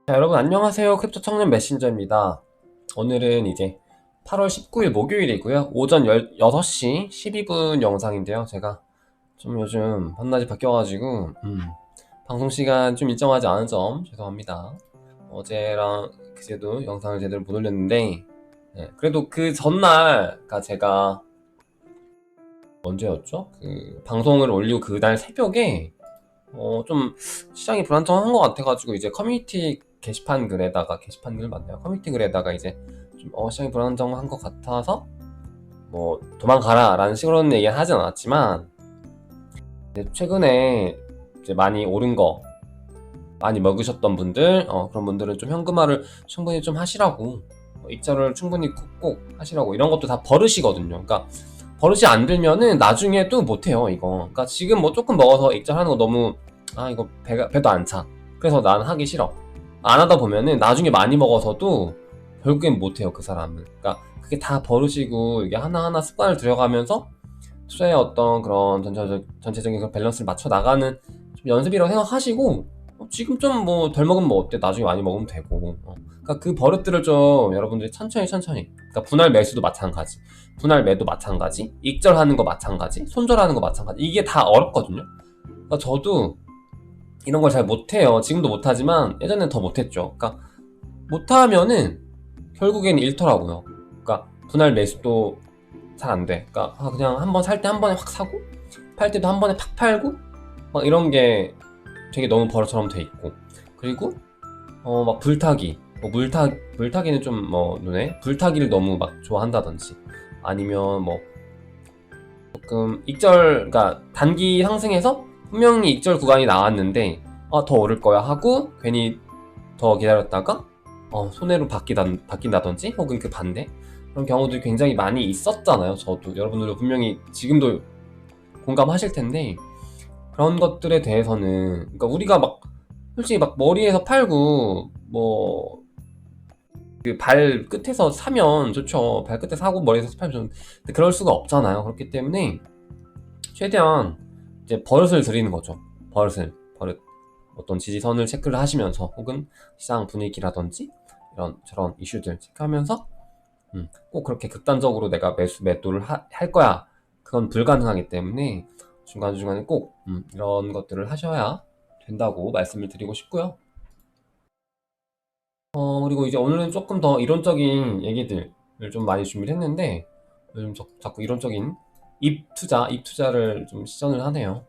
자, 여러분 안녕하세요. 크립토 청년 메신저입니다. 오늘은 이제 8월 19일 목요일이고요. 오전 6시 12분 영상인데요. 제가 좀 요즘 밤낮이 바뀌어가지고 방송 시간 좀 일정하지 않은 점 죄송합니다. 어제랑 그제도 영상을 제대로 못 올렸는데 그래도 그 전날가 제가 언제였죠? 그 방송을 올리고 그날 새벽에 좀 시장이 불안정한 것 같아가지고 이제 커뮤니티 게시판 글에다가 게시판 글 맞나요? 커뮤니티 글에다가 이제 좀 시장이 불안정한 것 같아서 뭐 도망가라 라는 식으로는 얘기는 하진 않았지만 이제 최근에 이제 많이 오른 거 많이 먹으셨던 분들 그런 분들은 좀 현금화를 충분히 좀 하시라고 익절을 충분히 꼭 하시라고 이런 것도 다 버릇이거든요. 그러니까 버릇이 안 들면은 나중에도 못해요 이거. 그러니까 지금 뭐 조금 먹어서 익절하는 거 너무 이거 배도 안 차. 그래서 난 하기 싫어. 안 하다 보면은 나중에 많이 먹어서도 결국엔 못해요 그 사람은. 그러니까 그게 다 버릇이고 이게 하나하나 습관을 들여가면서 투자의 어떤 그런 전체적인 그런 밸런스를 맞춰 나가는 좀 연습이라고 생각하시고 지금 좀 뭐 덜 먹으면 뭐 어때? 나중에 많이 먹으면 되고. 그러니까 그 버릇들을 좀 여러분들이 천천히. 그러니까 분할 매수도 마찬가지, 분할 매도 마찬가지, 익절하는 거 마찬가지, 손절하는 거 마찬가지. 이게 다 어렵거든요. 그러니까 저도 이런 걸 잘 못해요. 지금도 못하지만 예전엔 더 못했죠. 그러니까 못하면은 결국엔 잃더라고요. 그러니까 분할 매수도 잘 안 돼. 그러니까 그냥 한번 살 때 한 번에 확 사고 팔 때도 한 번에 팍 팔고 막 이런 게 되게 너무 버릇처럼 돼 있고, 그리고 막 불타기, 뭐 물타기는 좀 뭐 눈에 불타기를 너무 막 좋아한다든지 아니면 뭐 조금 익절, 그러니까 단기 상승해서 분명히 익절 구간이 나왔는데 더 오를 거야 하고 괜히 더 기다렸다가 손해로 바뀐다든지 혹은 그 반대 그런 경우도 굉장히 많이 있었잖아요. 저도 여러분들도 분명히 지금도 공감하실 텐데 그런 것들에 대해서는 그러니까 우리가 막 솔직히 막 머리에서 팔고 뭐 그 발 끝에서 사면 좋죠. 발끝에 사고 머리에서 팔면 좋은데 그럴 수가 없잖아요. 그렇기 때문에 최대한 이제 버릇을 들이는 거죠. 버릇. 어떤 지지선을 체크를 하시면서 혹은 시장 분위기라든지 이런 저런 이슈들 체크하면서 꼭 그렇게 극단적으로 내가 매도를 할 거야. 그건 불가능하기 때문에 중간중간에 꼭 이런 것들을 하셔야 된다고 말씀을 드리고 싶고요. 그리고 이제 오늘은 조금 더 이론적인 얘기들을 좀 많이 준비를 했는데 요즘 자꾸 이론적인 입투자를 좀 시전을 하네요.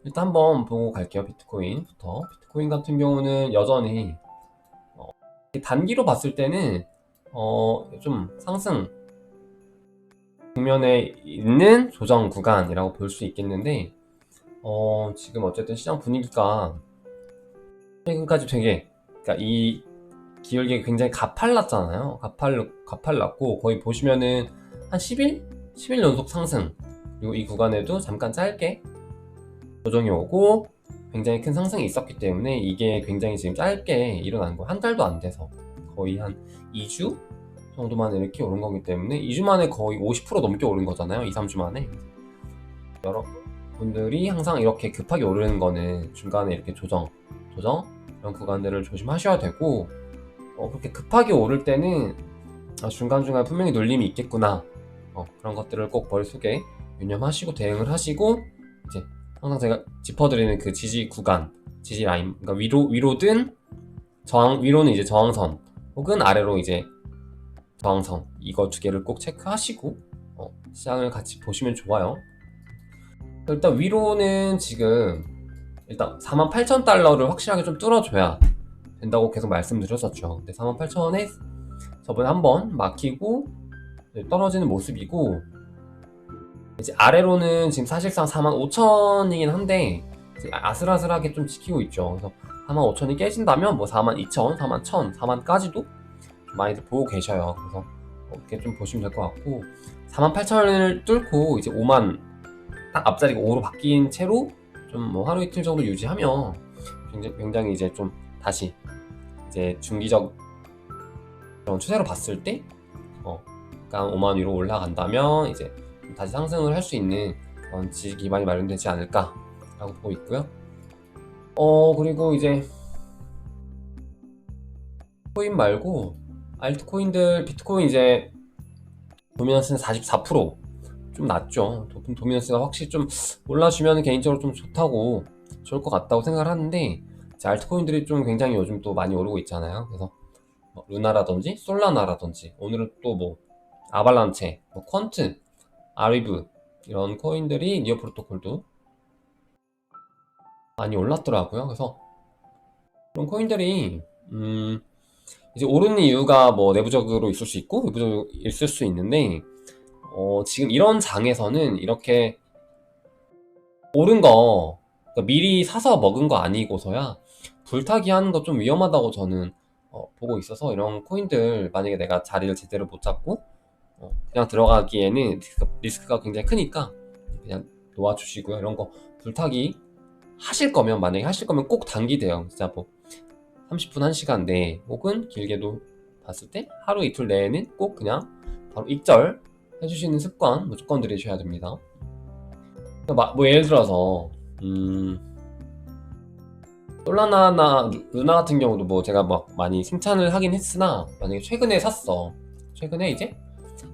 일단 한번 보고 갈게요. 비트코인부터. 비트코인 같은 경우는 여전히 단기로 봤을 때는 좀 상승 국면에 있는 조정 구간이라고 볼 수 있겠는데 지금 어쨌든 시장 분위기가 최근까지 되게, 그러니까 이 기울기가 굉장히 가팔랐잖아요. 가팔랐고 거의 보시면은 한 10일 연속 상승, 그리고 이 구간에도 잠깐 짧게 조정이 오고 굉장히 큰 상승이 있었기 때문에 이게 굉장히 지금 짧게 일어난 거예요. 한 달도 안 돼서 거의 한 2주 정도만 이렇게 오른 거기 때문에 2주 만에 거의 50% 넘게 오른 거잖아요. 2, 3주 만에. 여러분들이 항상 이렇게 급하게 오르는 거는 중간에 이렇게 조정 이런 구간들을 조심하셔야 되고 그렇게 급하게 오를 때는 중간중간 분명히 눌림이 있겠구나, 그런 것들을 꼭 머릿속에 유념하시고 대응을 하시고 이제 항상 제가 짚어드리는 그 지지 구간, 지지 라인, 그러니까 위로든 위로는 이제 저항선 혹은 아래로 이제 저항선, 이거 두 개를 꼭 체크하시고 시장을 같이 보시면 좋아요. 일단 위로는 지금 일단 48,000달러를 확실하게 좀 뚫어줘야 된다고 계속 말씀드렸었죠. 근데 48,000원에 저번에 한번 막히고 떨어지는 모습이고, 이제 아래로는 지금 사실상 45,000이긴 한데 아슬아슬하게 좀 지키고 있죠. 그래서 45,000이 깨진다면 뭐 42,000, 41,000, 4만까지도 많이들 보고 계셔요. 그래서 이렇게 좀 보시면 될 것 같고 48,000을 뚫고 이제 5만 딱 앞자리가 5로 바뀐 채로 좀 뭐 하루 이틀 정도 유지하면 굉장히 이제 좀 다시 이제 중기적 그런 추세로 봤을 때 약간 5만 위로 올라간다면 이제 다시 상승을 할 수 있는 그런 지지 기반이 마련되지 않을까라고 보고 있고요. 그리고 이제 비트코인 말고 알트코인들, 비트코인 이제 도미넌스는 44%좀 낮죠. 도미넌스가 확실히 좀 올라주면 개인적으로 좀 좋을 것 같다고 생각을 하는데, 알트코인들이 좀 굉장히 요즘 또 많이 오르고 있잖아요. 그래서 뭐 루나라든지 솔라나라든지, 오늘은 또 뭐 아발란체, 뭐 퀀트, 아리브, 이런 코인들이, 니어 프로토콜도 많이 올랐더라고요. 그래서 그런 코인들이 이제 오르는 이유가 뭐 내부적으로 있을 수 있고 외부적으로 있을 수 있는데, 지금 이런 장에서는 이렇게 오른 거, 그러니까 미리 사서 먹은 거 아니고서야 불타기 하는 거 좀 위험하다고 저는 보고 있어서, 이런 코인들 만약에 내가 자리를 제대로 못 잡고 그냥 들어가기에는 리스크가 굉장히 크니까 그냥 놓아주시고요. 이런 거 불타기 하실 거면, 만약에 하실 거면 꼭 단기대요. 진짜 뭐 30분 1시간 내에, 혹은 길게도 봤을 때 하루 이틀 내에는 꼭 그냥 바로 익절 해주시는 습관 무조건 들이셔야 됩니다. 뭐 예를 들어서 솔라나나 루나 같은 경우도 뭐 제가 막 많이 칭찬을 하긴 했으나, 만약에 최근에 샀어. 최근에 이제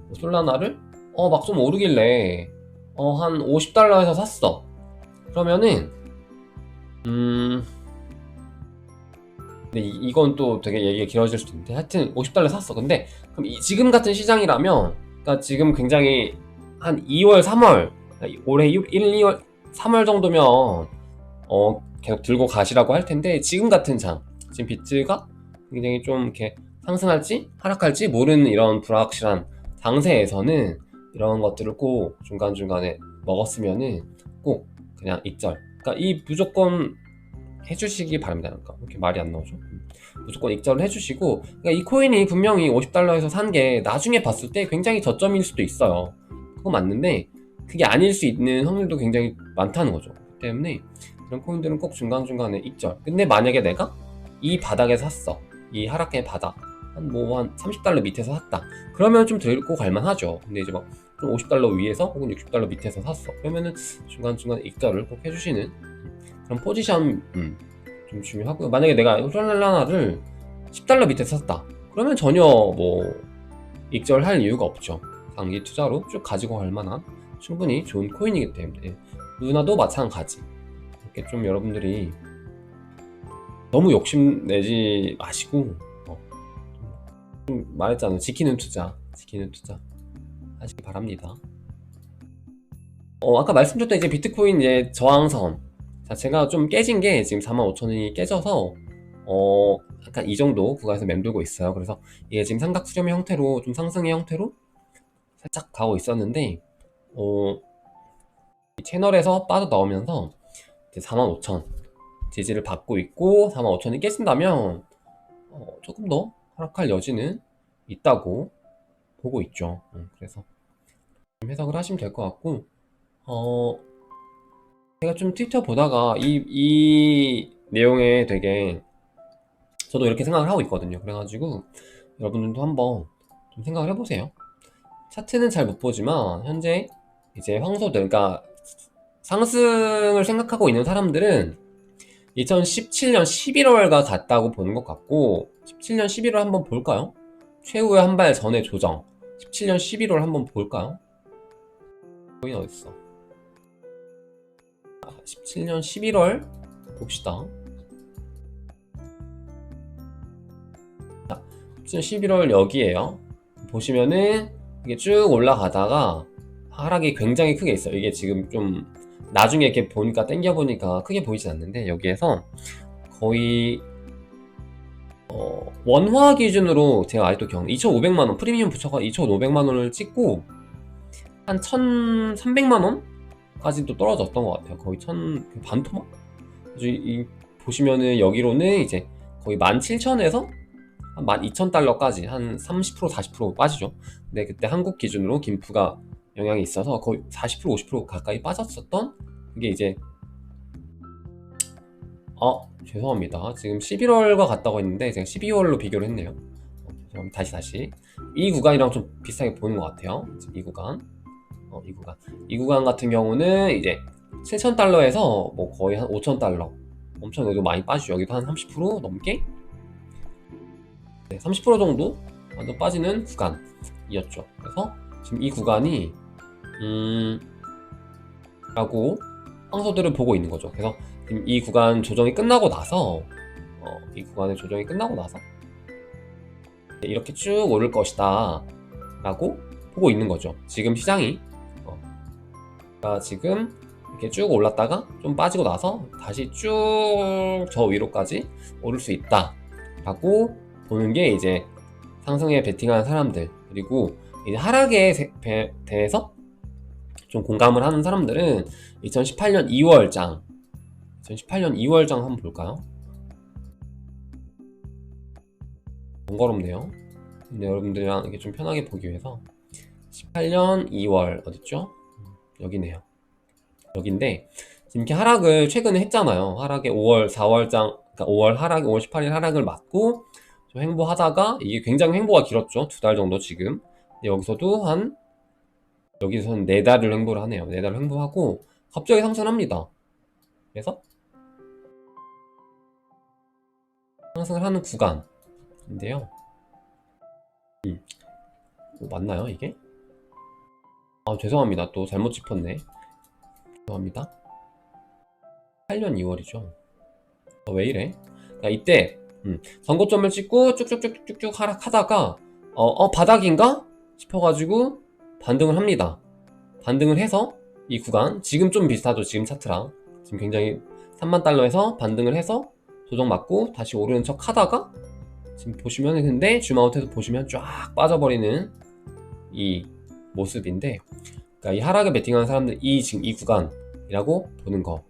뭐 솔라나를 막 좀 오르길래 한 $50에서 샀어. 그러면은 근데 이건 또 되게 얘기가 길어질 수도 있는데, 하여튼 $50 샀어. 근데 그럼 지금 같은 시장이라면, 그러니까 지금 굉장히 한 2월, 3월, 올해 1, 2월, 3월 정도면 계속 들고 가시라고 할 텐데, 지금 같은 장, 지금 비트가 굉장히 좀 이렇게 상승할지 하락할지 모르는 이런 불확실한 장세에서는 이런 것들을 꼭 중간중간에 먹었으면은 꼭 그냥 익절. 그러니까 이 무조건 해주시기 바랍니다. 그러니까 이렇게 말이 안 나오죠. 무조건 익절을 해주시고, 그러니까 이 코인이 분명히 $50에서 산 게 나중에 봤을 때 굉장히 저점일 수도 있어요. 그거 맞는데 그게 아닐 수 있는 확률도 굉장히 많다는 거죠. 그렇기 때문에 이런 코인들은 꼭 중간중간에 익절. 근데 만약에 내가 이 바닥에 샀어, 이 하락의 바닥 한 $30 밑에서 샀다, 그러면 좀 들고 갈만하죠. 근데 이제 막 좀 $50 위에서 혹은 $60 밑에서 샀어, 그러면은 중간중간 익절을 꼭 해주시는 그런 포지션 좀 중요하고요. 만약에 내가 솔라나를 $10 밑에서 샀다, 그러면 전혀 뭐 익절할 이유가 없죠. 장기 투자로 쭉 가지고 갈 만한 충분히 좋은 코인이기 때문에. 루나도 마찬가지. 이렇게 좀 여러분들이 너무 욕심내지 마시고, 좀 말했잖아요. 지키는 투자 하시기 바랍니다. 아까 말씀드렸던 이제 비트코인 이제 저항선 자체가 좀 깨진 게, 지금 45,000원이 깨져서 약간 이 정도 구간에서 맴돌고 있어요. 그래서 이게 지금 삼각 수렴의 형태로, 좀 상승의 형태로 살짝 가고 있었는데, 이 채널에서 빠져나오면서 이제 45,000 지지를 받고 있고, 45,000이 깨진다면 조금 더 하락할 여지는 있다고 보고 있죠. 그래서 좀 해석을 하시면 될 것 같고, 제가 좀 트위터 보다가 이 내용에 되게 저도 이렇게 생각을 하고 있거든요. 그래가지고 여러분들도 한번 좀 생각을 해보세요. 차트는 잘 못 보지만 현재 이제 황소들, 그러니까 상승을 생각하고 있는 사람들은 2017년 11월가 같다고 보는 것 같고, 17년 11월 한번 볼까요? 최후의 한 발 전의 조정, 17년 11월 한번 볼까요? 코인 어딨어? 17년 11월 봅시다. 자, 17년 11월 여기에요. 보시면은 이게 쭉 올라가다가 하락이 굉장히 크게 있어요. 이게 지금 좀 나중에 이렇게 보니까, 당겨보니까 크게 보이진 않는데, 여기에서 거의 원화 기준으로 제가 아직도 2,500만원 프리미엄 붙여가 2,500만원을 찍고 한 1,300만원까지도 떨어졌던 것 같아요. 거의 반토막? 보시면은 여기로는 이제 거의 17,000에서 한 12,000달러까지 한 30% 40% 빠지죠. 근데 그때 한국 기준으로 김프가 영향이 있어서 거의 40% 50% 가까이 빠졌었던 그게 이제 죄송합니다. 지금 11월과 같다고 했는데 제가 12월로 비교를 했네요. 다시 이 구간이랑 좀 비슷하게 보는 것 같아요. 이 구간 같은 경우는 이제 7,000달러에서 뭐 거의 한 5,000달러, 엄청 여기도 많이 빠지죠. 여기도 한 30% 넘게 30% 정도 완전 빠지는 구간이었죠. 그래서 지금 이 구간이 라고 항소들을 보고 있는 거죠. 그래서 지금 이 구간 조정이 끝나고 나서 이 구간의 조정이 끝나고 나서 이렇게 쭉 오를 것이다 라고 보고 있는 거죠. 지금 시장이 그러니까 지금 이렇게 쭉 올랐다가 좀 빠지고 나서 다시 쭉 저 위로까지 오를 수 있다 라고 보는 게 이제 상승에 베팅하는 사람들, 그리고 이제 하락에 대해서 좀 공감을 하는 사람들은 2018년 2월장 2018년 2월장 한번 볼까요? 번거롭네요. 근데 여러분들이랑 이렇게 좀 편하게 보기 위해서 18년 2월 어딨죠? 여기네요. 여긴데 지금 이렇게 하락을 최근에 했잖아요. 하락에 5월 4월장, 그러니까 5월 하락, 5월 18일 하락을 맞고 좀 횡보하다가 이게 굉장히 횡보가 길었죠. 2달 정도 지금. 여기서도 여기서는 4달을 횡보를 하네요. 4달을 횡보하고 갑자기 상승합니다. 그래서 상승을 하는 구간인데요. 맞나요 이게? 아 죄송합니다. 또 잘못 짚었네. 죄송합니다. 8년 2월이죠. 왜 이래? 그러니까 이때 전고점을 찍고 쭉쭉쭉쭉쭉 하락하다가 바닥인가? 싶어가지고 반등을 합니다. 반등을 해서 이 구간 지금 좀 비슷하죠. 지금 차트랑 지금 굉장히 3만 달러에서 반등을 해서 조정 맞고 다시 오르는 척 하다가 지금 보시면 근데 줌아웃해서 보시면 쫙 빠져버리는 이 모습인데, 그러니까 이 하락에 베팅하는 사람들 지금 이 구간이라고 보는 거죠.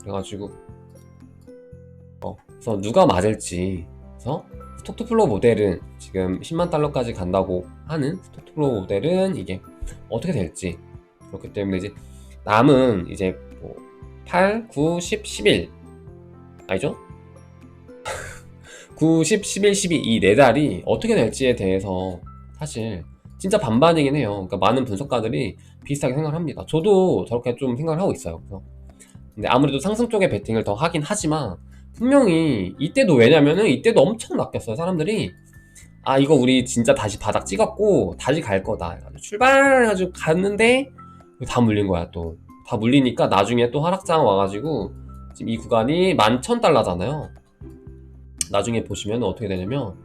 그래가지고 그래서 누가 맞을지, 그래서 스톡투플로우 모델은 지금 10만 달러까지 간다고 하는 스톡투플로우 모델은 이게 어떻게 될지, 그렇기 때문에 이제 남은 이제 8, 9, 10, 11 아니죠? 9, 10, 11, 12 이 4달이 어떻게 될지에 대해서 사실 진짜 반반이긴 해요. 그러니까 많은 분석가들이 비슷하게 생각을 합니다. 저도 저렇게 좀 생각을 하고 있어요. 그래서 근데 아무래도 상승 쪽에 베팅을 더 하긴 하지만 분명히 이때도, 왜냐면은 이때도 엄청 낚였어요. 사람들이 이거 우리 진짜 다시 바닥 찍었고 다시 갈 거다 해가지고 출발해가지고 갔는데 다 물린 거야. 또 다 물리니까 나중에 또 하락장 와가지고 지금 이 구간이 11,000달러잖아요 나중에 보시면 어떻게 되냐면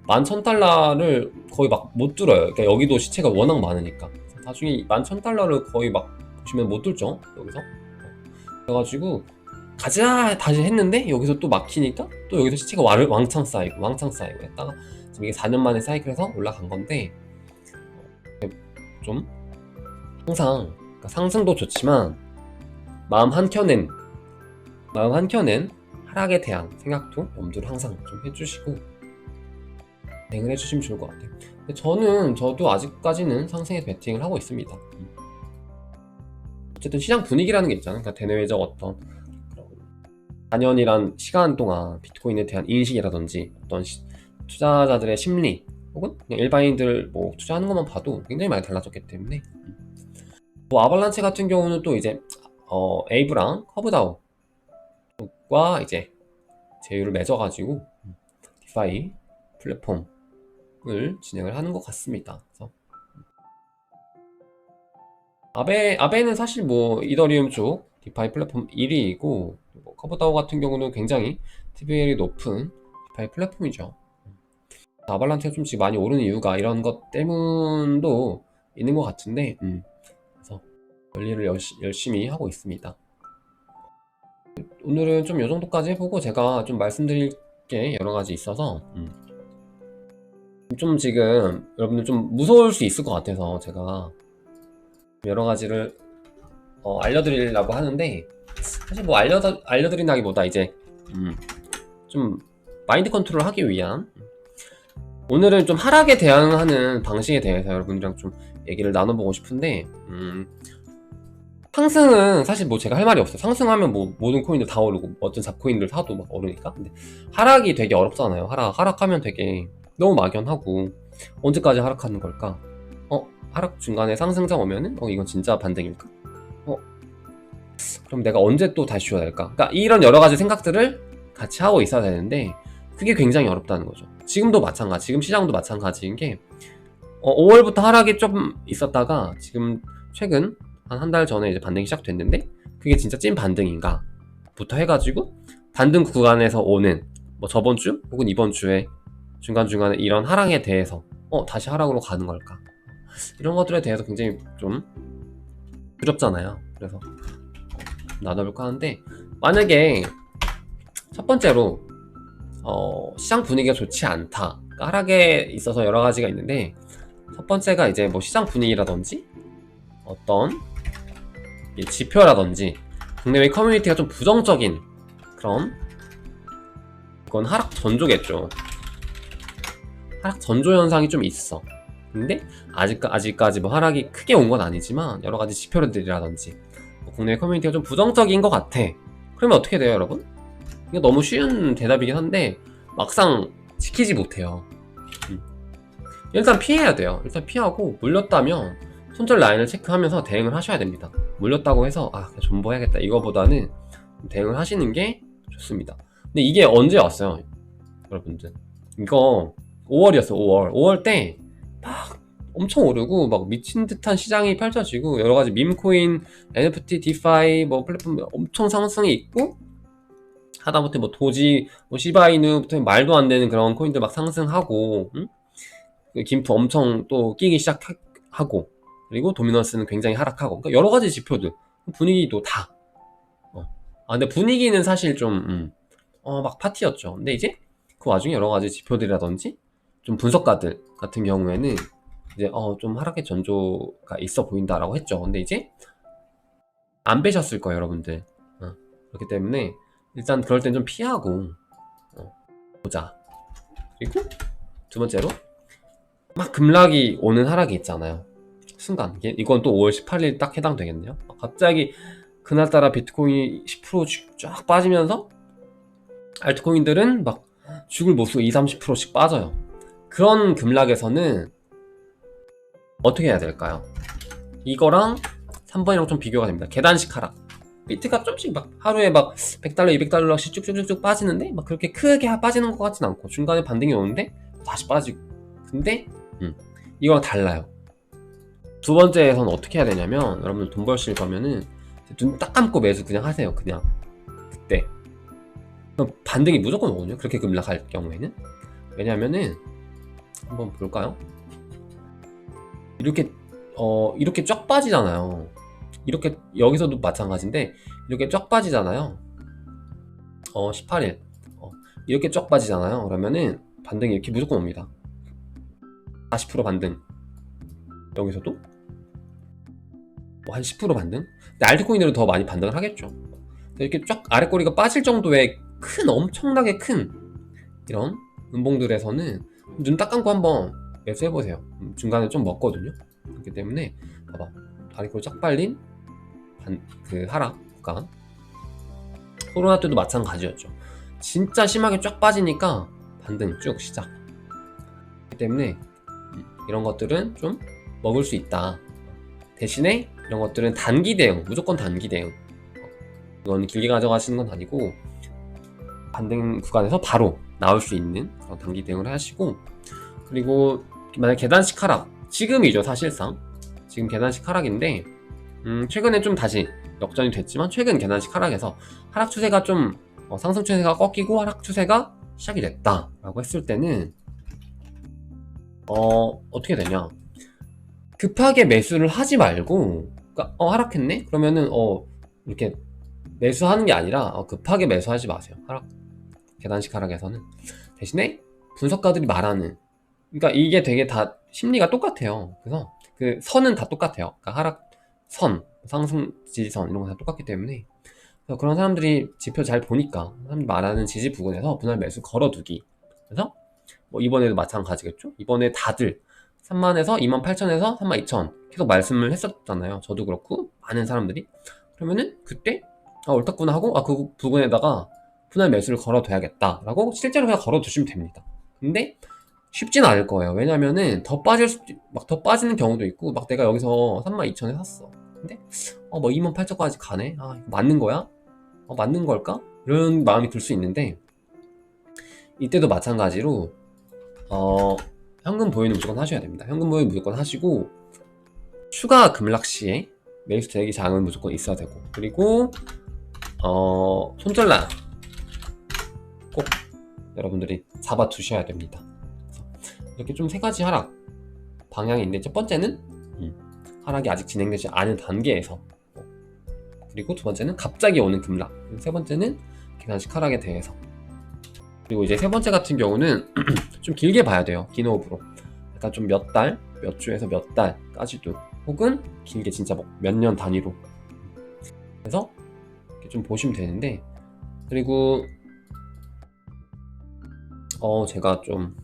11,000달러를 거의 막 못 뚫어요. 그러니까 여기도 시체가 워낙 많으니까 나중에 11,000달러를 거의 막 보시면 못 뚫죠. 여기서 그래가지고 가자 다시 했는데 여기서 또 막히니까 또 여기서 시체가 왕창 쌓이고 했다가 지금 이게 4년 만에 사이클에서 올라간 건데, 좀 항상 그러니까 상승도 좋지만 마음 한켠엔 하락에 대한 생각도 염두를 항상 좀 해주시고 대응을 해주시면 좋을 것 같아요. 근데 저도 아직까지는 상승에 베팅을 하고 있습니다. 어쨌든 시장 분위기라는 게 있잖아요. 그러니까 대내외적 어떤 4년이란 시간 동안 비트코인에 대한 인식이라든지 어떤 투자자들의 심리 혹은 그냥 일반인들 투자하는 것만 봐도 굉장히 많이 달라졌기 때문에 아발란체 같은 경우는 또 이제 에이브랑 커브다우과 이제 제휴를 맺어가지고 디파이 플랫폼을 진행을 하는 것 같습니다. 그래서 아베는 사실 이더리움 쪽 디파이 플랫폼 1위이고 커브다우 같은 경우는 굉장히 TVL이 높은 디파이 플랫폼이죠. 아발란체가 좀 지금 많이 오르는 이유가 이런 것 때문도 있는 것 같은데 그래서 관리를 열심히 하고 있습니다. 오늘은 좀 이 정도까지 해보고 제가 좀 말씀드릴 게 여러 가지 있어서 좀 지금 여러분들 좀 무서울 수 있을 것 같아서 제가 여러 가지를 알려드리려고 하는데, 사실 알려드린다기보다 이제 좀 마인드 컨트롤 하기 위한, 오늘은 좀 하락에 대응하는 방식에 대해서 여러분들이랑 좀 얘기를 나눠보고 싶은데, 상승은 사실 제가 할 말이 없어요. 상승하면 모든 코인들 다 오르고 어떤 잡코인들 사도 막 오르니까. 근데 하락이 되게 어렵잖아요. 하락하면 되게 너무 막연하고 언제까지 하락하는 걸까? 하락 중간에 상승장 오면은 이건 진짜 반등일까? 그럼 내가 언제 또 다시 쉬어야 될까? 그러니까 이런 여러 가지 생각들을 같이 하고 있어야 되는데 그게 굉장히 어렵다는 거죠. 지금도 마찬가지, 지금 시장도 마찬가지인 게 5월부터 하락이 좀 있었다가 지금 최근 한 달 전에 이제 반등이 시작됐는데, 그게 진짜 찐 반등인가 부터 해가지고 반등 구간에서 오는 뭐 저번 주 혹은 이번 주에 중간중간에 이런 하락에 대해서 다시 하락으로 가는 걸까, 이런 것들에 대해서 굉장히 좀 두렵잖아요. 그래서 나눠볼까 하는데, 만약에 첫 번째로 시장 분위기가 좋지 않다, 그러니까 하락에 있어서 여러 가지가 있는데, 첫 번째가 이제 뭐 시장 분위기라든지 어떤 지표라든지 국내외 커뮤니티가 좀 부정적인 그런, 그건 하락 전조겠죠. 하락 전조 현상이 좀 있어. 근데 아직까지 뭐 하락이 크게 온 건 아니지만 여러 가지 지표들이라든지 국내 커뮤니티가 좀 부정적인 것 같아. 그러면 어떻게 돼요, 여러분? 이게 너무 쉬운 대답이긴 한데 막상 지키지 못해요. 일단 피해야 돼요. 일단 피하고, 물렸다면 손절 라인을 체크하면서 대응을 하셔야 됩니다. 물렸다고 해서 그냥 존버해야겠다, 이거보다는 대응을 하시는 게 좋습니다. 근데 이게 언제 왔어요, 여러분들? 이거 5월이었어. 5월 때 막 엄청 오르고 막 미친 듯한 시장이 펼쳐지고, 여러 가지 밈코인, NFT, 디파이 뭐 플랫폼 엄청 상승이 있고, 하다못해 뭐 도지, 뭐 시바이누부터 말도 안 되는 그런 코인들 막 상승하고, 김프 엄청 또 끼기 시작하고, 그리고 도미넌스는 굉장히 하락하고, 그러니까 여러 가지 지표들, 분위기도 다. 근데 분위기는 사실 좀 막 파티였죠. 근데 이제 그 와중에 여러 가지 지표들이라든지 좀 분석가들 같은 경우에는 이제 좀 하락의 전조가 있어 보인다라고 했죠. 근데 이제 안 빼셨을 거예요, 여러분들. 그렇기 때문에 일단 그럴 땐 좀 피하고 보자. 그리고 두 번째로 막 급락이 오는 하락이 있잖아요. 순간, 이건 또 5월 18일 딱 해당되겠네요. 갑자기 그날따라 비트코인이 10% 쫙 빠지면서 알트코인들은 막 죽을 못 쓰고 20-30%씩 빠져요. 그런 급락에서는 어떻게 해야 될까요? 이거랑 3번이랑 좀 비교가 됩니다. 계단식 하락. 비트가 좀씩 막 하루에 막 100달러, 200달러씩 쭉쭉쭉 빠지는데 막 그렇게 크게 빠지는 것 같진 않고, 중간에 반등이 오는데 다시 빠지고. 근데 이거랑 달라요. 두 번째에서는 어떻게 해야 되냐면, 여러분들 돈 벌실 거면은 눈 딱 감고 매수 그냥 하세요. 그냥 그때 그럼 반등이 무조건 오거든요, 그렇게 급락할 경우에는. 왜냐면은 한번 볼까요? 이렇게 쫙 빠지잖아요. 이렇게, 여기서도 마찬가지인데 이렇게 쫙 빠지잖아요. 18일 이렇게 쫙 빠지잖아요. 그러면은 반등이 이렇게 무조건 옵니다. 40% 반등. 여기서도 뭐 한 10% 반등? 근데 알트코인들은 더 많이 반등을 하겠죠. 이렇게 쫙 아래 꼬리가 빠질 정도의 엄청나게 큰 이런 음봉들에서는 눈 딱 감고 한번 매수해보세요. 중간에 좀 먹거든요. 그렇기 때문에 봐봐, 아래 꼬리 쫙 빨린 그 하락 구간. 코로나 때도 마찬가지였죠. 진짜 심하게 쫙 빠지니까 반등 쭉 시작. 그렇기 때문에 이런 것들은 좀 먹을 수 있다. 대신에 이런 것들은 단기 대응, 무조건 단기 대응. 이건 길게 가져가시는 건 아니고 반등 구간에서 바로 나올 수 있는 그런 단기 대응을 하시고, 그리고 만약 계단식 하락, 지금이죠 사실상. 지금 계단식 하락인데 최근에 좀 다시 역전이 됐지만, 최근 계단식 하락에서 하락 추세가 좀 상승 추세가 꺾이고 하락 추세가 시작이 됐다라고 했을 때는 어떻게 되냐, 급하게 매수를 하지 말고, 그러니까 하락했네? 그러면은 이렇게 매수하는 게 아니라 급하게 매수하지 마세요. 계단식 하락에서는. 대신에 분석가들이 말하는, 그러니까 이게 되게 다 심리가 똑같아요. 그래서 그 선은 다 똑같아요. 그러니까 하락선, 상승 지지선 이런 거 다 똑같기 때문에, 그래서 그런 사람들이 지표 잘 보니까 사람들이 말하는 지지 부근에서 분할 매수 걸어두기. 그래서 뭐 이번에도 마찬가지겠죠. 이번에 다들 30,000에서 28,000에서 32,000 계속 말씀을 했었잖아요. 저도 그렇고 많은 사람들이. 그러면은 그때 옳았구나 하고 그 부분에다가 분할 매수를 걸어둬야겠다 라고 실제로 그냥 걸어두시면 됩니다. 근데 쉽진 않을 거예요. 왜냐면은 더 빠지는 경우도 있고, 막 내가 여기서 32,000에 샀어. 근데 뭐 28,000까지 가네. 이거 맞는 거야? 맞는 걸까? 이런 마음이 들 수 있는데, 이때도 마찬가지로 현금 보유는 무조건 하셔야 됩니다. 현금 보유 무조건 하시고 추가 급락 시에 매수 대기 장은 무조건 있어야 되고, 그리고 손절락 꼭 여러분들이 잡아 두셔야 됩니다. 이렇게 좀 세 가지 하락 방향이 있는데, 첫 번째는 하락이 아직 진행되지 않은 단계에서, 그리고 두 번째는 갑자기 오는 급락, 세 번째는 계단식 하락에 대해서, 그리고 이제 세 번째 같은 경우는 좀 길게 봐야 돼요. 긴 호흡으로 약간 좀 몇 달, 몇 주에서 몇 달까지도, 혹은 길게 진짜 뭐 몇 년 단위로, 그래서 이렇게 좀 보시면 되는데, 그리고 제가 좀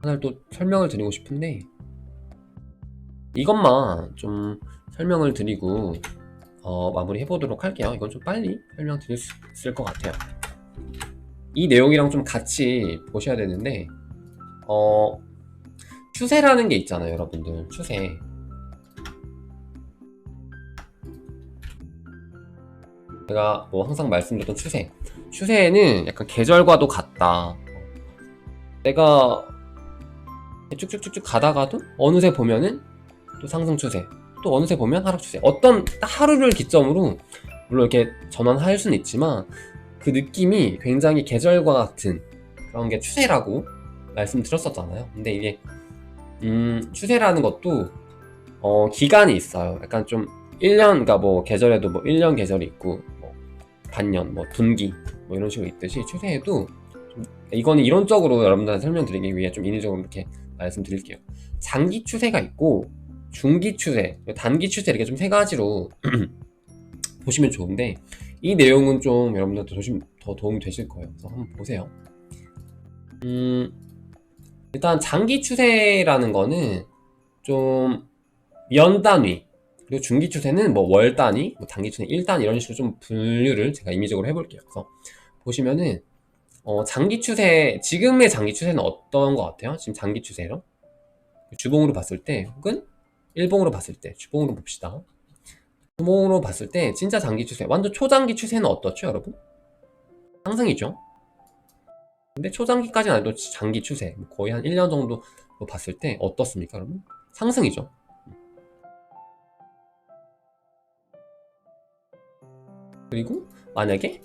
하나 또 설명을 드리고 싶은데, 이것만 좀 설명을 드리고 마무리 해보도록 할게요. 이건 좀 빨리 설명드릴 수 있을 것 같아요. 이 내용이랑 좀 같이 보셔야 되는데, 추세라는 게 있잖아요, 여러분들. 추세. 제가 뭐 항상 말씀드렸던 추세. 추세에는 약간 계절과도 같다. 내가 쭉쭉쭉쭉 가다가도 어느새 보면은 또 상승 추세, 또 어느새 보면 하락 추세. 어떤 하루를 기점으로 물론 이렇게 전환할 수는 있지만, 그 느낌이 굉장히 계절과 같은 그런 게 추세라고 말씀드렸었잖아요. 근데 이게 추세라는 것도 기간이 있어요. 약간 좀 1년, 그러니까 뭐 계절에도 뭐 1년 계절이 있고, 뭐 반년, 뭐 분기, 뭐 이런 식으로 있듯이 추세에도 이거는 이론적으로 여러분들한테 설명드리기 위해 좀 인위적으로 이렇게 말씀드릴게요. 장기 추세가 있고 중기 추세, 단기 추세, 이렇게 좀 세 가지로 보시면 좋은데, 이 내용은 좀 여러분들한테 더 도움이 되실 거예요. 그래서 한번 보세요. 일단 장기 추세라는 거는 좀 연 단위, 그리고 중기 추세는 뭐 월 단위, 뭐 단기 추세는 1단위, 이런 식으로 좀 분류를 제가 임의적으로 해볼게요. 그래서 보시면은 장기 추세, 지금의 장기 추세는 어떤 것 같아요? 지금 장기 추세로 주봉으로 봤을 때, 혹은 일봉으로 봤을 때, 주봉으로 봅시다. 주봉으로 봤을 때 진짜 장기 추세, 완전 초장기 추세는 어떻죠, 여러분? 상승이죠. 근데 초장기까지는 아니도 장기 추세, 거의 한 1년 정도 봤을 때 어떻습니까, 여러분? 상승이죠. 그리고 만약에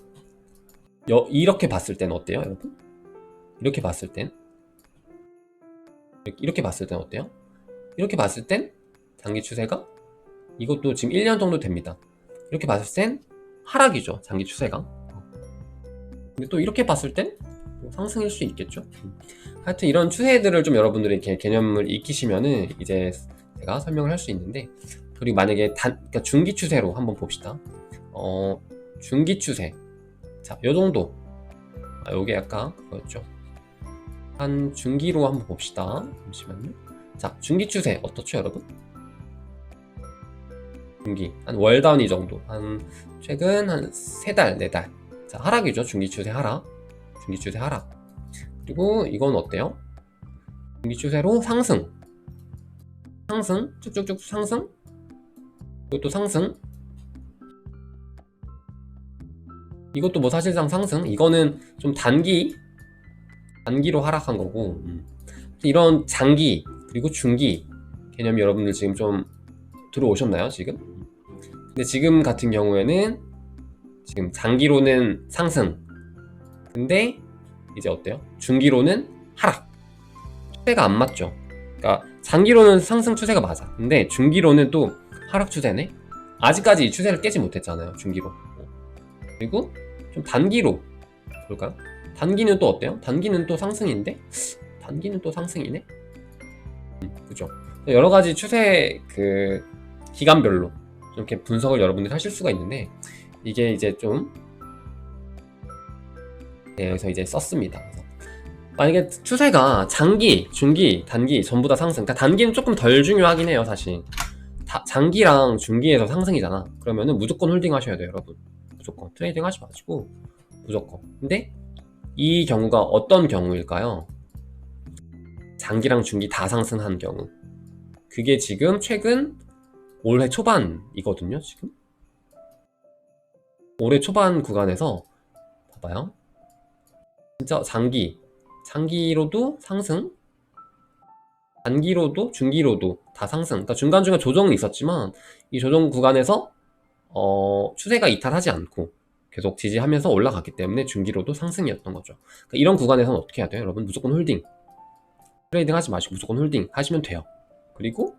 이렇게 봤을 때는 어때요, 여러분? 이렇게 봤을 땐 어때요? 이렇게 봤을 땐 장기 추세가, 이것도 지금 1년 정도 됩니다. 이렇게 봤을 땐 하락이죠, 장기 추세가. 근데 또 이렇게 봤을 땐 상승일 수 있겠죠. 하여튼 이런 추세들을 좀 여러분들이 이렇게 개념을 익히시면은 이제 제가 설명을 할 수 있는데, 그리고 만약에 그러니까 중기 추세로 한번 봅시다. 중기 추세, 자, 요 정도. 요게 약간 그거였죠. 한 중기로 한번 봅시다. 잠시만요. 자, 중기 추세 어떻죠, 여러분? 중기 한 월 단위 정도, 한 최근 한 3달, 4달. 자, 하락이죠. 중기 추세 하락. 중기 추세 하락. 그리고 이건 어때요? 중기 추세로 상승. 상승, 쭉쭉쭉 상승. 이것도 상승. 이것도 뭐 사실상 상승. 이거는 좀 단기로 하락한 거고. 이런 장기 그리고 중기 개념이 여러분들 지금 좀 들어오셨나요, 지금? 근데 지금 같은 경우에는 지금 장기로는 상승, 근데 이제 어때요? 중기로는 하락. 추세가 안 맞죠. 그러니까 장기로는 상승 추세가 맞아. 근데 중기로는 또 하락 추세네. 아직까지 이 추세를 깨지 못했잖아요, 중기로. 그리고 좀 단기로 볼까요? 단기는 또 어때요? 단기는 또 상승인데? 단기는 또 상승이네? 그죠? 여러 가지 추세 그 기간별로 좀 이렇게 분석을 여러분들이 하실 수가 있는데, 이게 이제 좀 여기서 이제 썼습니다. 그래서 만약에 추세가 장기, 중기, 단기 전부 다 상승, 그러니까 단기는 조금 덜 중요하긴 해요, 사실. 장기랑 중기에서 상승이잖아. 그러면은 무조건 홀딩 하셔야 돼요, 여러분. 무조건 트레이딩 하지 마시고 무조건. 근데 이 경우가 어떤 경우일까요? 장기랑 중기 다 상승한 경우. 그게 지금 최근 올해 초반이거든요, 지금. 올해 초반 구간에서 봐봐요. 진짜 장기로도 상승, 단기로도 중기로도 다 상승. 그러니까 중간중간 조정은 있었지만 이 조정 구간에서 추세가 이탈하지 않고 계속 지지하면서 올라갔기 때문에 중기로도 상승이었던 거죠. 그러니까 이런 구간에서는 어떻게 해야 돼요? 여러분 무조건 홀딩. 트레이딩 하지 마시고 무조건 홀딩 하시면 돼요. 그리고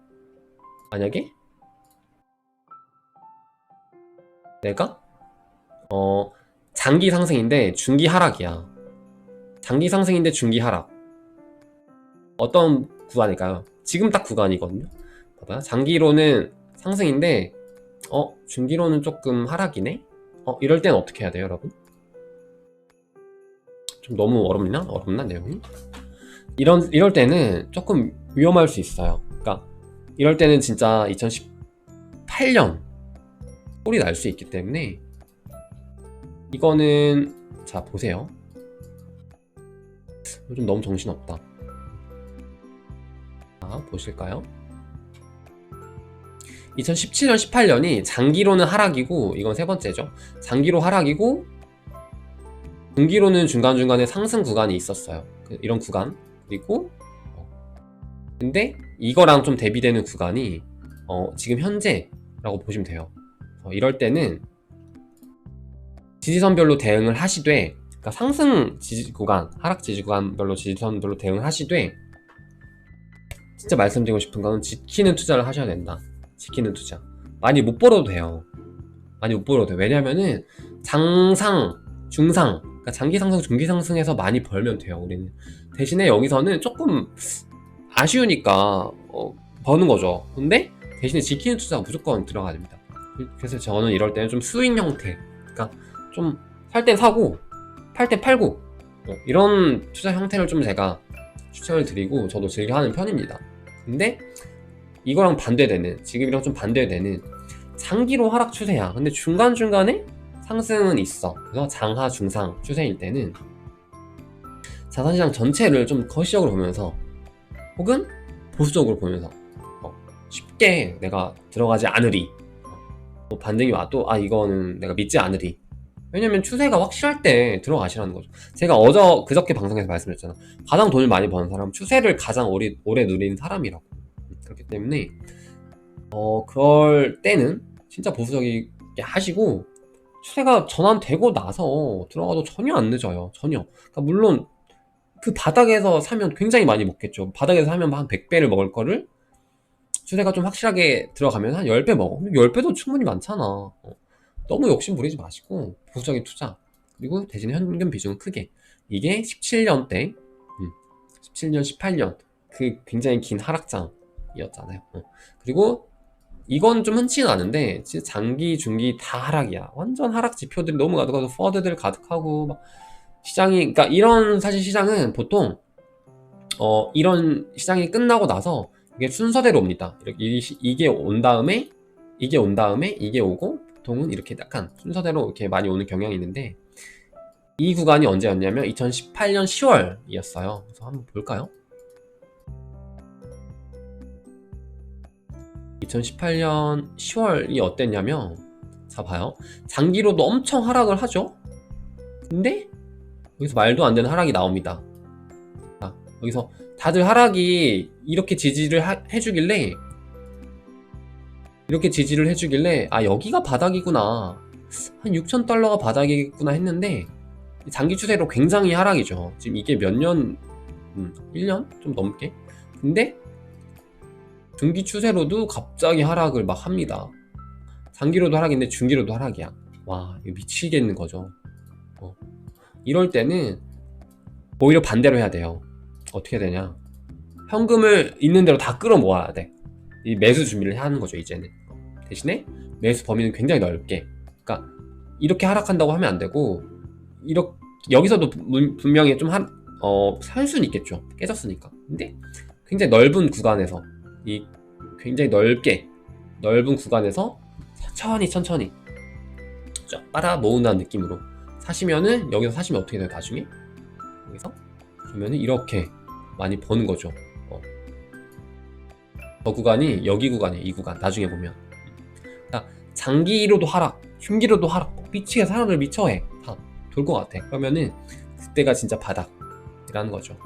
만약에 내가 장기 상승인데 중기 하락이야. 장기 상승인데 중기 하락. 어떤 구간일까요? 지금 딱 구간이거든요. 봐봐요. 장기로는 상승인데 중기로는 조금 하락이네? 이럴 땐 어떻게 해야 돼요, 여러분? 좀 너무 어렵나, 내용이? 이럴 때는 조금 위험할 수 있어요. 그러니까 이럴 때는 진짜 2018년 꼴이 날 수 있기 때문에 이거는 자 보세요. 좀 너무 정신없다. 자 보실까요? 2017년 18년이 장기로는 하락이고 이건 세 번째죠. 장기로 하락이고 중기로는 중간중간에 상승 구간이 있었어요. 이런 구간. 그리고 근데 이거랑 좀 대비되는 구간이 지금 현재라고 보시면 돼요. 이럴 때는 지지선별로 대응을 하시되, 그러니까 상승 지지 구간, 하락 지지 구간별로 지지선별로 대응을 하시되, 진짜 말씀드리고 싶은 거는 지키는 투자를 하셔야 된다. 지키는 투자. 많이 못 벌어도 돼요. 많이 못 벌어도 돼요. 왜냐면은 장상, 중상, 그러니까 장기 상승, 중기 상승해서 많이 벌면 돼요. 우리는 대신에 여기서는 조금 아쉬우니까 버는 거죠. 근데 대신에 지키는 투자가 무조건 들어가야 됩니다. 그래서 저는 이럴 때는 좀 스윙 형태, 그러니까 좀 살 땐 사고 팔 땐 팔고 이런 투자 형태를 좀 제가 추천을 드리고 저도 즐겨 하는 편입니다. 근데 이거랑 반대되는, 지금이랑 좀 반대되는 장기로 하락 추세야. 근데 중간중간에 상승은 있어. 그래서 장하 중상 추세일 때는 자산시장 전체를 좀 거시적으로 보면서 혹은 보수적으로 보면서 쉽게 내가 들어가지 않으리, 반등이 와도 이거는 내가 믿지 않으리. 왜냐면 추세가 확실할 때 들어가시라는 거죠. 제가 그저께 방송에서 말씀드렸잖아. 가장 돈을 많이 버는 사람은 추세를 가장 오래 누리는 사람이라고. 그렇기 때문에 그럴 때는 진짜 보수적이게 하시고 추세가 전환되고 나서 들어가도 전혀 안 늦어요. 전혀. 그러니까 물론 그 바닥에서 사면 굉장히 많이 먹겠죠. 바닥에서 사면 한 100배를 먹을 거를 추세가 좀 확실하게 들어가면 한 10배 먹어. 10배도 충분히 많잖아. 너무 욕심 부리지 마시고 보수적인 투자, 그리고 대신에 현금 비중은 크게. 이게 17년 때 17년 18년 그 굉장히 긴 하락장이었잖아요. 그리고 이건 좀 흔치는 않은데 진짜 장기 중기 다 하락이야. 완전 하락 지표들이 너무 가득하고 퍼드들 가득하고 막 시장이, 그러니까 이런 사실 시장은 보통 이런 시장이 끝나고 나서 이게 순서대로 옵니다. 이게 온 다음에 이게 오고 보통은 이렇게 약간 순서대로 이렇게 많이 오는 경향이 있는데 이 구간이 언제였냐면 2018년 10월이었어요. 그래서 한번 볼까요? 2018년 10월이 어땠냐면 자 봐요. 장기로도 엄청 하락을 하죠. 근데 여기서 말도 안 되는 하락이 나옵니다. 자, 여기서 다들 하락이 이렇게 지지를 해주길래 여기가 바닥이구나, 한 6,000달러가 바닥이구나 했는데 장기 추세로 굉장히 하락이죠. 지금 이게 몇 년, 1년? 좀 넘게. 근데 중기 추세로도 갑자기 하락을 막 합니다. 장기로도 하락인데 중기로도 하락이야. 와, 이거 미치겠는 거죠. 이럴 때는 오히려 반대로 해야 돼요. 어떻게 되냐, 현금을 있는 대로 다 끌어모아야 돼. 이 매수 준비를 하는 거죠. 이제는 대신에 매수 범위는 굉장히 넓게, 그러니까 이렇게 하락한다고 하면 안 되고 여기서도 분명히 좀 살 수는 있겠죠. 깨졌으니까. 근데 굉장히 넓은 구간에서 굉장히 넓은 구간에서 천천히 쫙 빨아 모은다는 느낌으로 사시면은, 여기서 사시면 어떻게 돼요? 나중에 여기서 그러면은 이렇게 많이 버는 거죠. 저 구간이 여기 구간이에요. 이 구간 나중에 보면. 그러니까 장기로도 하락, 중기로도 하락, 미치게 사람들 미쳐해 다 돌 것 같아. 그러면은 그때가 진짜 바닥이라는 거죠.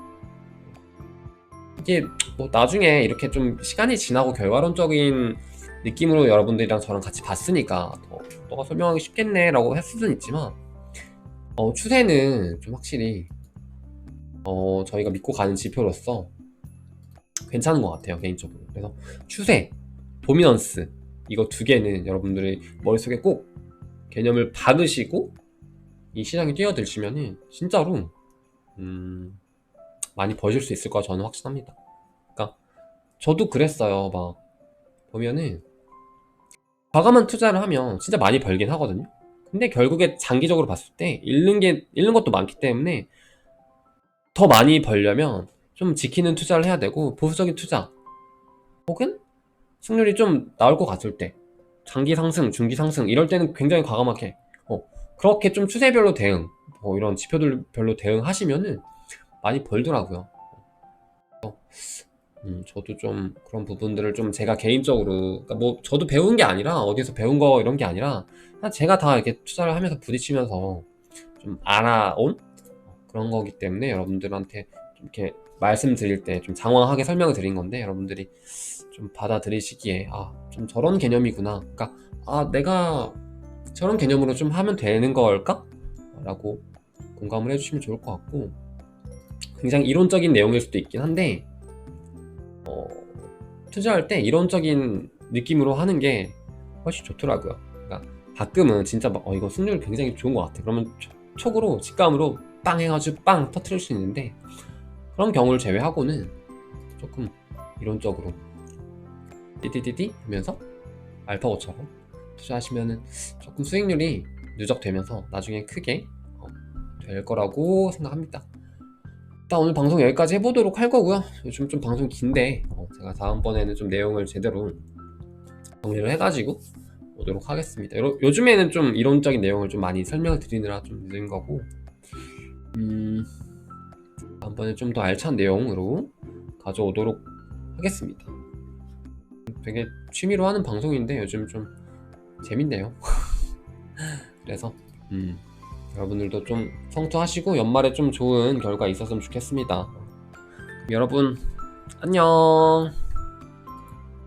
이게 뭐 나중에 이렇게 좀 시간이 지나고 결과론적인 느낌으로 여러분들이랑 저랑 같이 봤으니까 너가 설명하기 쉽겠네 라고 했을 수는 있지만 추세는 좀 확실히 저희가 믿고 가는 지표로서 괜찮은 것 같아요, 개인적으로. 그래서 추세, 도미넌스 이거 두 개는 여러분들의 머릿속에 꼭 개념을 박으시고 이 시장에 뛰어들시면은 진짜로 많이 버실 수 있을 거라 저는 확신합니다. 그러니까 저도 그랬어요. 막 보면은 과감한 투자를 하면 진짜 많이 벌긴 하거든요. 근데 결국에 장기적으로 봤을 때 잃는 것도 많기 때문에 더 많이 벌려면 좀 지키는 투자를 해야 되고, 보수적인 투자 혹은 승률이 좀 나올 것 같을 때, 장기 상승, 중기 상승 이럴 때는 굉장히 과감하게 그렇게 좀 추세별로 대응, 이런 지표들별로 대응하시면은 많이 벌더라고요. 저도 좀 그런 부분들을 좀 제가 개인적으로, 그러니까 뭐 저도 배운 게 아니라 어디서 배운 거 이런 게 아니라 그냥 제가 다 이렇게 투자를 하면서 부딪히면서 좀 알아온 그런 거기 때문에 여러분들한테 좀 이렇게 말씀드릴 때 좀 장황하게 설명을 드린 건데, 여러분들이 좀 받아들이시기에 좀 저런 개념이구나, 그러니까 내가 저런 개념으로 좀 하면 되는 걸까? 라고 공감을 해주시면 좋을 것 같고, 굉장히 이론적인 내용일 수도 있긴 한데 투자할 때 이론적인 느낌으로 하는 게 훨씬 좋더라고요. 그러니까 가끔은 진짜 막 이거 승률 굉장히 좋은 것 같아, 그러면 촉으로 직감으로 빵 해가지고 빵 터트릴 수 있는데, 그런 경우를 제외하고는 조금 이론적으로 띠띠띠띠 하면서 알파고처럼 투자하시면은 조금 수익률이 누적되면서 나중에 크게 될 거라고 생각합니다. 일단 오늘 방송 여기까지 해보도록 할 거고요. 요즘 좀 방송 긴데 제가 다음번에는 좀 내용을 제대로 정리를 해가지고 오도록 하겠습니다. 요즘에는 좀 이론적인 내용을 좀 많이 설명을 드리느라 좀 늦은 거고, 다음번에 좀 더 알찬 내용으로 가져오도록 하겠습니다. 되게 취미로 하는 방송인데 요즘 좀 재밌네요. 그래서 여러분들도 좀 성투하시고 연말에 좀 좋은 결과 있었으면 좋겠습니다. 여러분 안녕.